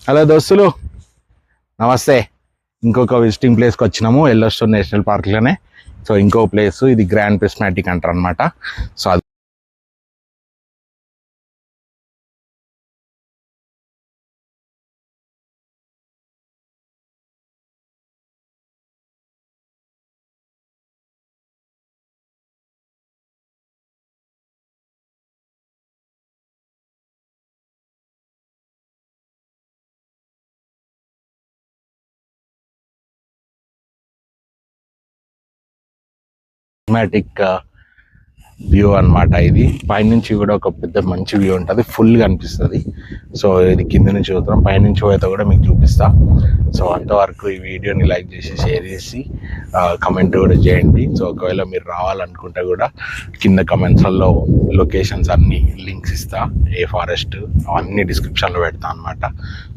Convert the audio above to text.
Hello దోస్తులు, నమస్తే. ఇంకొక విజిటింగ్ ప్లేస్కి వచ్చినాము, ఎల్లోస్టోన్ నేషనల్ పార్క్లోనే. సో ఇంకో ప్లేస్ ఇది గ్రాండ్ ప్రిస్మాటిక్ అంటారు అనమాట. సో అది ప్రిస్మాటిక్ వ్యూ అనమాట. ఇది పైనుంచి కూడా ఒక పెద్ద మంచి వ్యూ ఉంటుంది, ఫుల్గా అనిపిస్తుంది. సో ఇది కింద నుంచి చూద్దాం, పైనుంచి పోతే కూడా మీకు చూపిస్తా. సో అంతవరకు ఈ వీడియోని లైక్ చేసి షేర్ చేసి కమెంట్ కూడా చేయండి. సో ఒకవేళ మీరు రావాలనుకుంటే కూడా కింద కమెంట్స్లలో లొకేషన్స్ అన్ని లింక్స్ ఇస్తా, ఏ ఫారెస్ట్ అవన్నీ డిస్క్రిప్షన్లో పెడతా అనమాట.